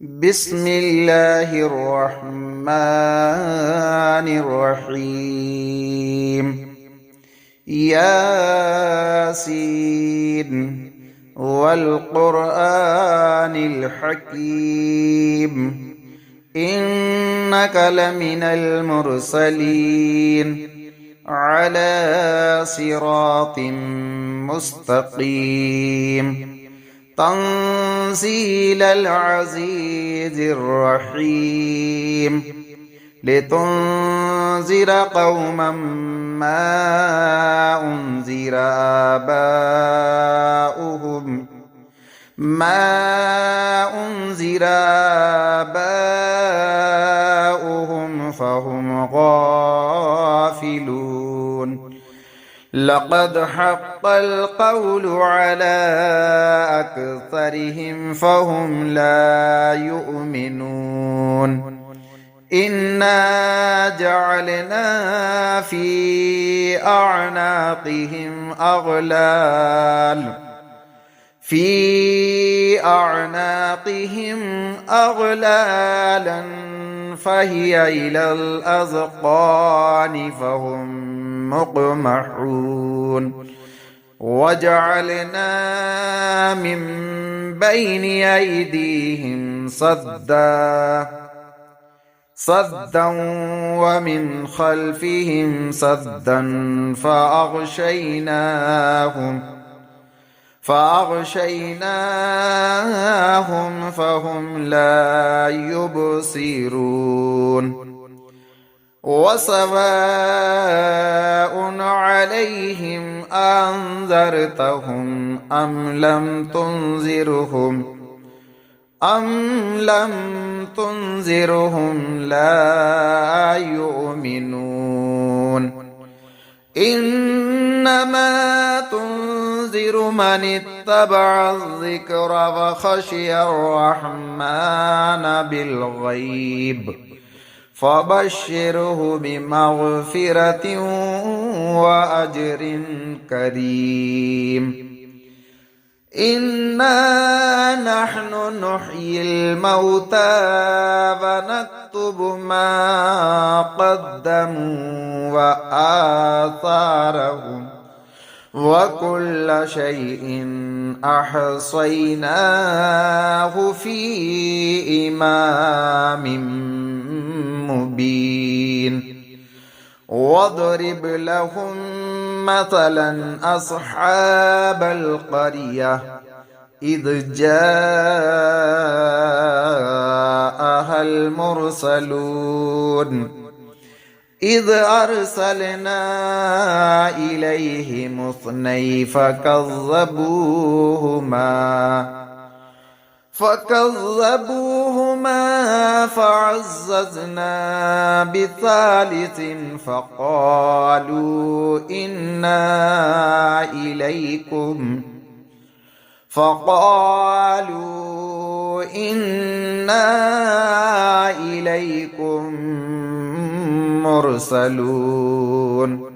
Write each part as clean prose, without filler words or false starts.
بسم الله الرحمن الرحيم ياسين والقرآن الحكيم إنك لمن المرسلين على صراط مستقيم تنزيل العزيز الرحيم لتنذر قوما ما أنذر آباؤهم فهم غافلون لقد حق القول على أكثرهم فهم لا يؤمنون إنا جعلنا في أعناقهم أغلالا فهي إلى الأذقان فهم مقمحون وجعلنا من بين أيديهم صدا ومن خلفهم صدا فأغشيناهم فهم لا يبصرون وسواء عليهم أنذرتهم أم لم تنذرهم لا يؤمنون إنما تنذر من اتبع الذكر وخشي الرحمن بالغيب فبشره بمغفرة وأجر كريم إنا نحن نحيي الموتى ونكتب ما قدموا وآثارهم وكل شيء أحصيناه في إمام مبين واضرب لهم مثلا أصحاب القرية إذ جاءها المرسلون إذ أرسلنا إليهم اثنين فكذبوهما فعززنا بثالث فقالوا إنا إليكم مرسلون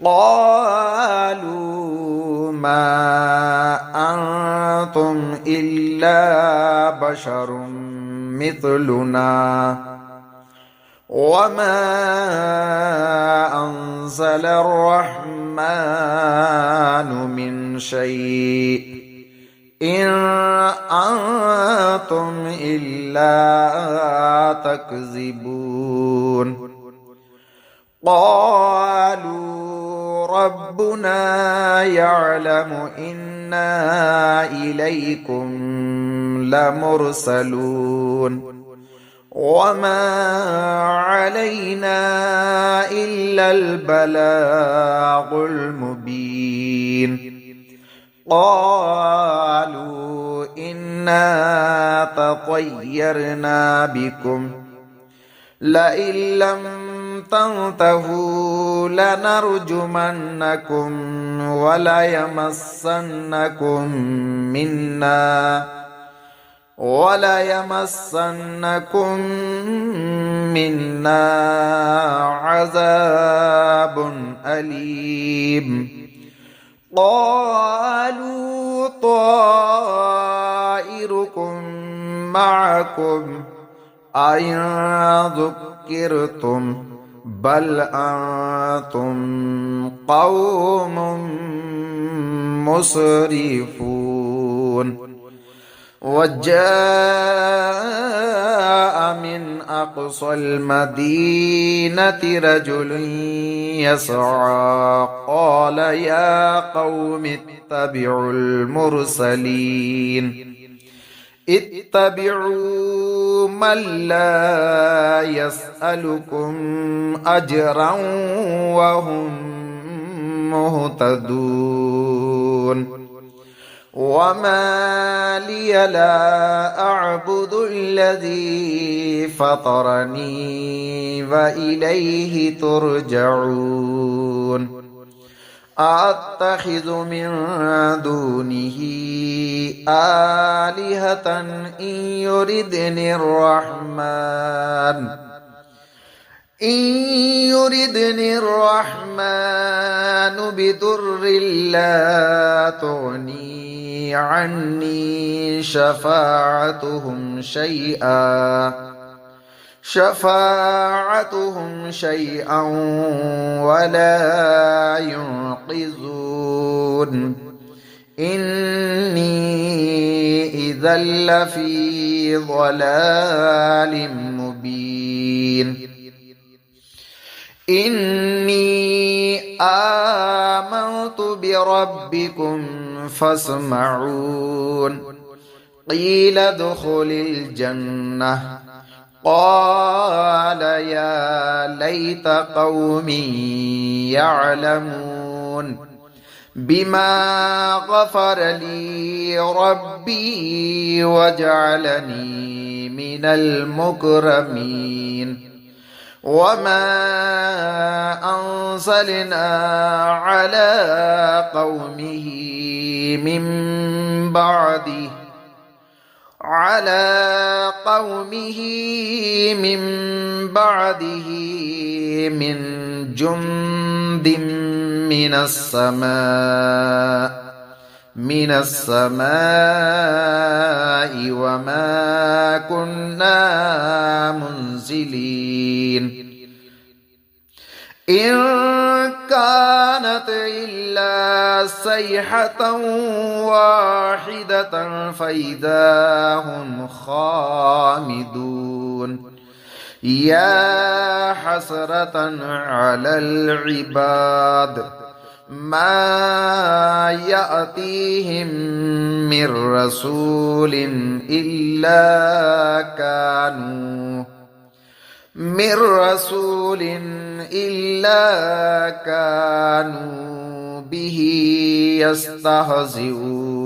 قالوا ما أنتم إلا بشر مثلنا وما أنزل الرحمن من شيء إن أنتم إلا تكذبون قالوا ربنا يعلم إنا إليكم لمرسلون وما علينا إلا البلاغ المبين قالوا إنا تطيرنا بكم لئن لم تنتهوا لنرجمنكم وليمسنكم منا عذاب أليم قالوا طائركم معكم أئن ذكرتم بل أنتم قوم مسرفون وجاء من أقصى المدينة رجل يسعى قال يا قوم اتبعوا المرسلين اتبعوا من لا يسألكم أجرا وهم مهتدون وما لي لا أعبد الذي فطرني وإليه ترجعون أتخذ من دونه آلهة إن يردني الرحمن بضر لا تغني عني شفاعتهم شيئا ولا ينقذون إني إذا لفي ضلال مبين إني آمنت بربكم فاسمعون قيل ادخل الجنة قال يا ليت قومي يعلمون بما غفر لي ربي وجعلني من المكرمين وما أنزلنا على قومه من بعده من جند من السماء وما كنا منزلين إن كانت إلا صيحة واحدة فإذا هم خامدون يا حسرة على العباد ما يأتيهم من رسول إلا كانوا به يستهزئون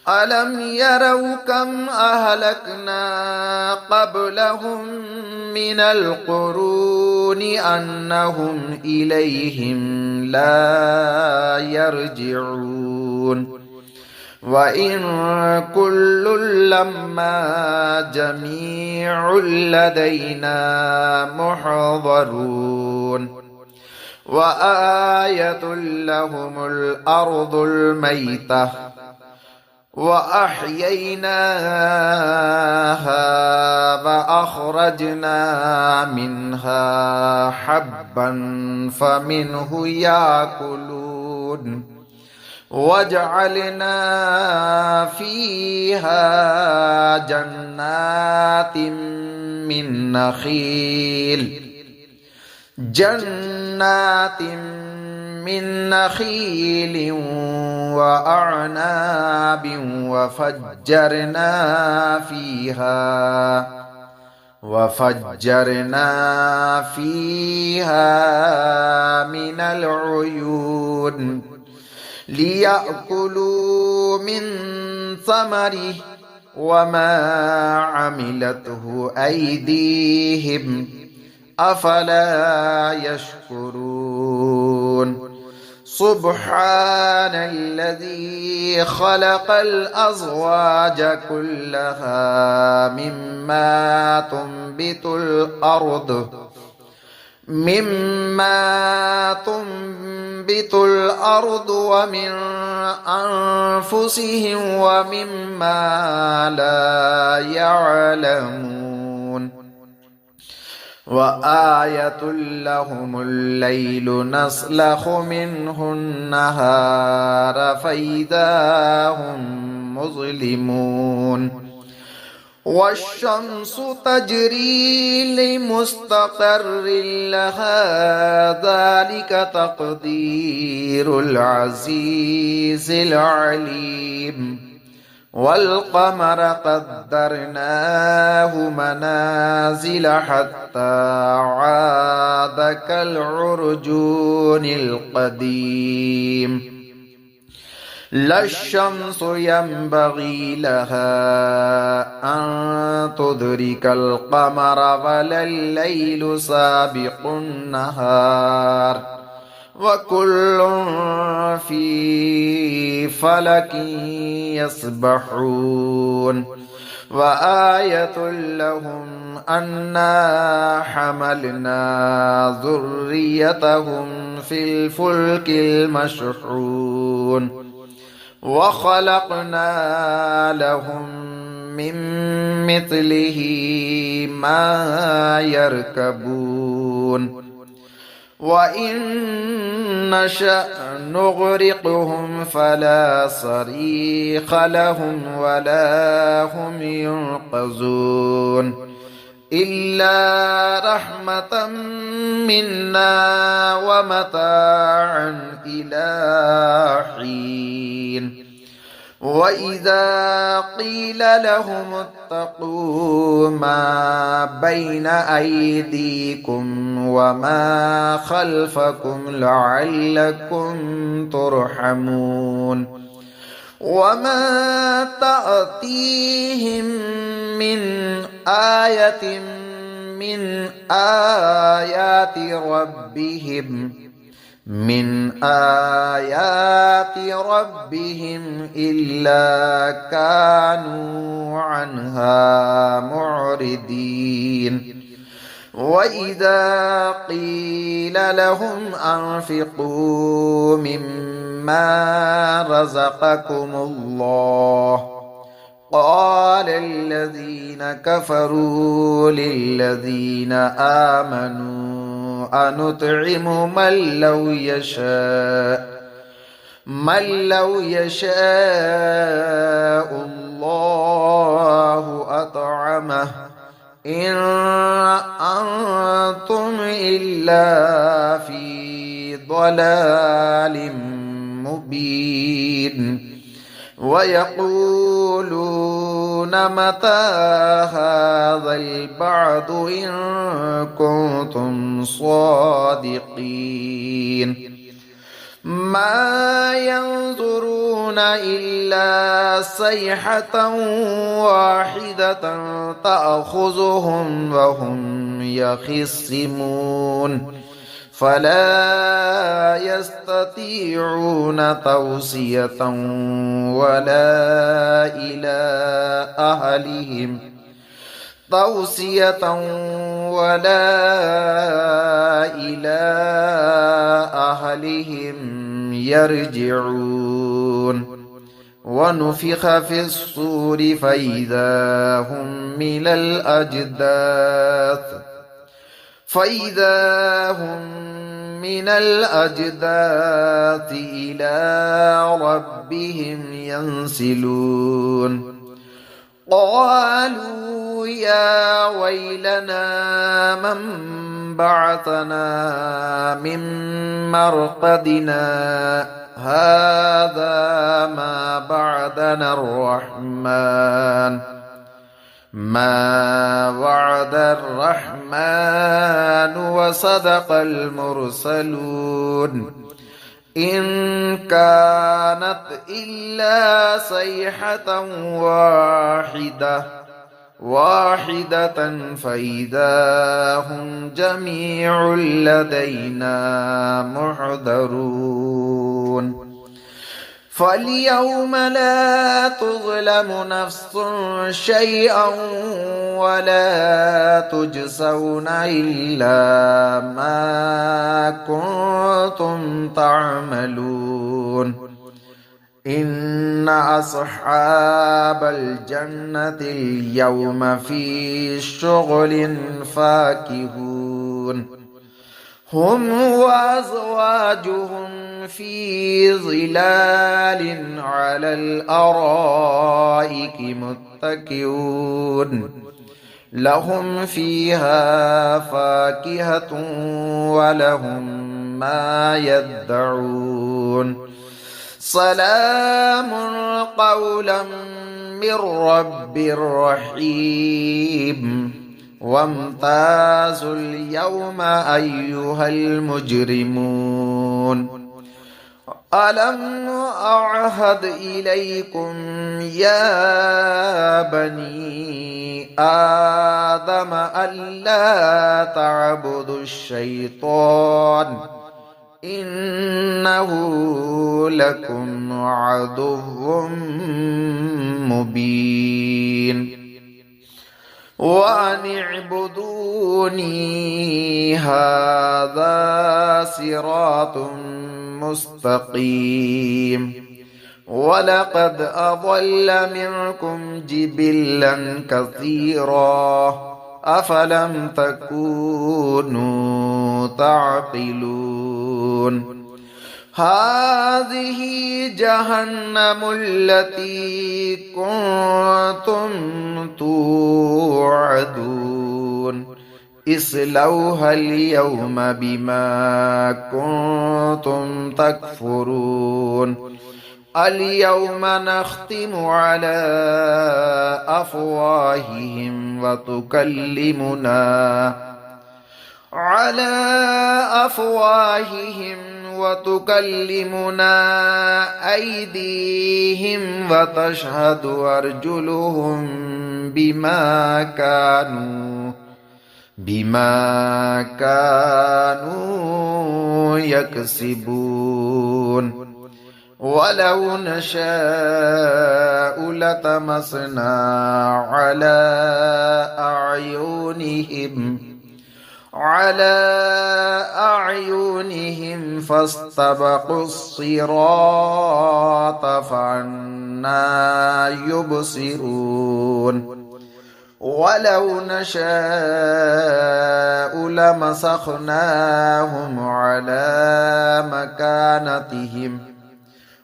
ألم يروا كم أهلكنا قبلهم من القرون أنهم إليهم لا يرجعون وإن كل لما جميع لدينا محضرون وآية لهم الأرض الميتة وأحييناها وأخرجنا منها حبا فمنه يأكلون وجعلنا فيها جنات من نخيل وأعناب وفجرنا فيها من العيون ليأكلوا من ثمره وما عملته أيديهم أفلا يشكرون سبحان الذي خلق الأزواج كلها مما تنبت الأرض مما تنبت الأرض ومن أنفسهم ومما لا يعلمون وآية لهم الليل نسلخ منه النهار فإذا هم مظلمون والشمس تجري لمستقر لها ذلك تقدير العزيز العليم والقمر قدرناه منازل حتى عاد كالعرجون القديم لا الشمس ينبغي لها أن تدرك القمر ولا الليل سابق النهار وكل في فلك يسبحون وآية لهم أنا حملنا ذريتهم في الفلك المشحون وخلقنا لهم من مثله ما يركبون وإن نشأ نغرقهم فلا صريخ لهم ولا هم ينقذون إلا رحمة منا ومتاعا إلى حين وإذا قيل لهم اتقوا ما بين أيديكم وما خلفكم لعلكم ترحمون وما تأتيهم من آية من آيات ربهم إلا كانوا عنها معرضين وإذا قيل لهم أنفقوا مما رزقكم الله قال الذين كفروا للذين آمنوا أنطعم من لو يشاء الله أطعمه إن أنتم إلا في ضلال مبين ويقولون متى هذا البعث إن كنتم صادقين ما ينظرون إلا صيحة واحدة تأخذهم وهم يخصمون فلا يستطيعون توصية ولا إلى أهلهم يرجعون ونفخ في الصور فإذا هم من الأجداث إلى ربهم ينسلون قالوا يا ويلنا من بعثنا من مرقدنا هذا ما وعد الرحمن وصدق المرسلون إن كانت إلا صيحة واحدة فإذا هم جميع لدينا محضرون فاليوم لا تظلم نفس شيئا ولا تجزون إلا ما كنتم تعملون إن أصحاب الجنة اليوم في شغل فاكهون هم وأزواجهم في ظلال على الأرائك متكئون لهم فيها فاكهة ولهم ما يدعون سلام قولا من رب رحيم وامتازوا اليوم أيها المجرمون ألم أعهد إليكم يا بني آدم ألا تعبدوا الشيطان إنه لكم عدو مبين وأن اعبدوني هذا صراط مستقيم ولقد أضل منكم جبلا كثيرا أفلم تكونوا تعقلون هذه جهنم التي كنتم توعدون اصلوها اليوم بما كنتم تكفرون اليوم نختم على أفواههم وتكلمنا أيديهم وتشهد أرجلهم بما كانوا يكسبون ولو نشاء لطمسنا على أعينهم فاستبقوا الصراط فأنى يبصرون ولو نشاء لمسخناهم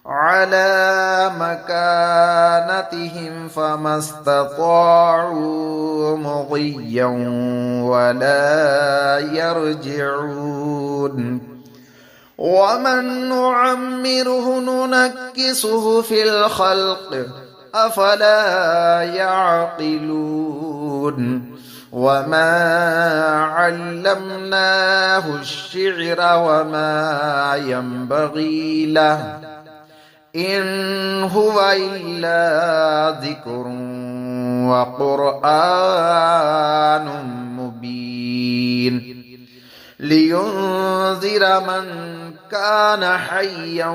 على مكانتهم فما استطاعوا مضيا ولا يرجعون ومن نعمره ننكسه في الخلق أفلا يعقلون وما علمناه الشعر وما ينبغي له إن هو إلا ذكر وقرآن مبين لينذر من كان حيا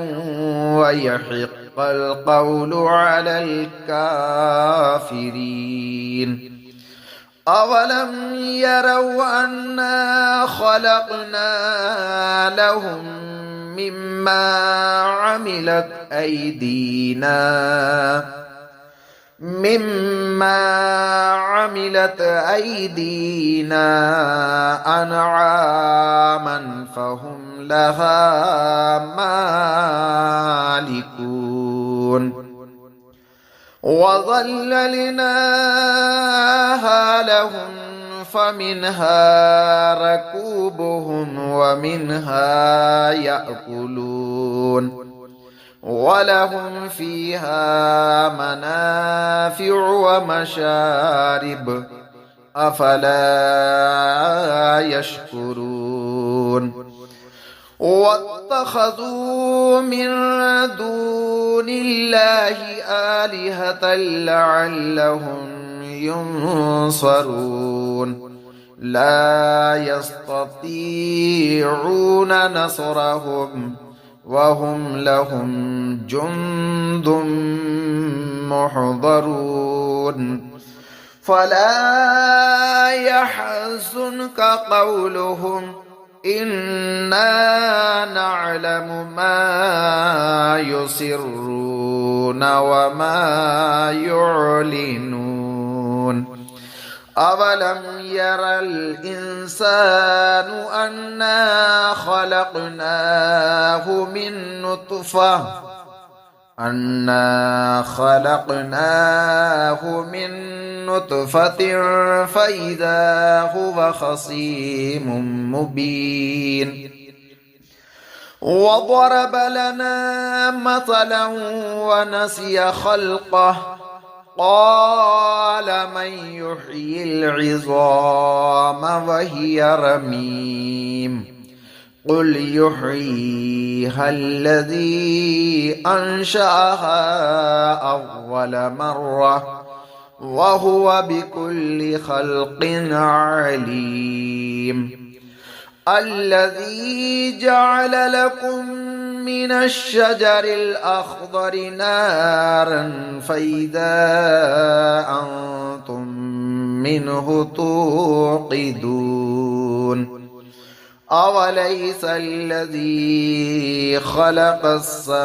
ويحق القول على الكافرين أولم يروا أنا خلقنا لهم مما عملت أيدينا أنعاما فهم لها مالكون وظللناها لهم فمنها ركوبهم ومنها يأكلون ولهم فيها منافع ومشارب أفلا يشكرون واتخذوا من دون الله آلهة لعلهم ينصرون لا يستطيعون نصرهم وهم لهم جند محضرون فلا يحزنك قولهم إنا نعلم ما يسرون وما يعلنون أولم ير الإنسان أنا خلقناه من نطفة فإذا هو خصيم مبين وضرب لنا مثلا ونسي خلقه قال من يحيي العظام وهي رميم قل يحييها الذي أنشأها أول مرة وهو بكل خلق عليم الذي جعل لكم من الشجر الأخضر نارا فإذا أنتم منه توقدون أوليس الذي خلق السماوات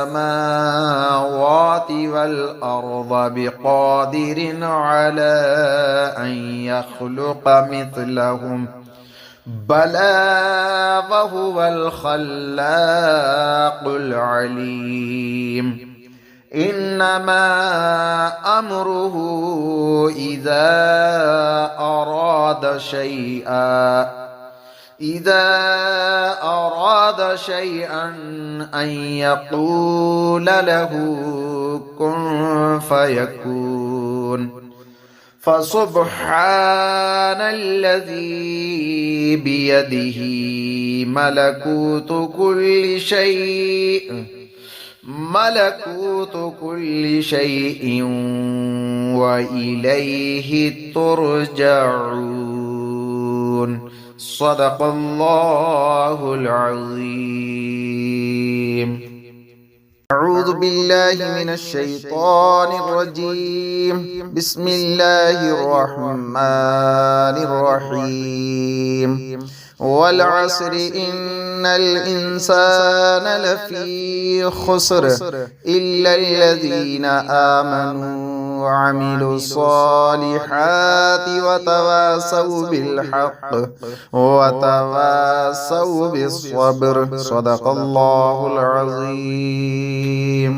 والأرض بقادر على أن يخلق مثلهم بلى وهو الخلاق العليم إنما أمره إذا أراد شيئا أن يقول له كن فيكون فسبحان الذي بيده ملكوت كل شيء وإليه ترجعون صدق الله العظيم. أعوذ بالله من الشيطان الرجيم. بسم الله الرحمن الرحيم. والعصر إن الإنسان لفي خسر إلا الذين آمنوا وعملوا الصالحات وتواصوا بالحق وتواصوا بالصبر صدق الله العظيم.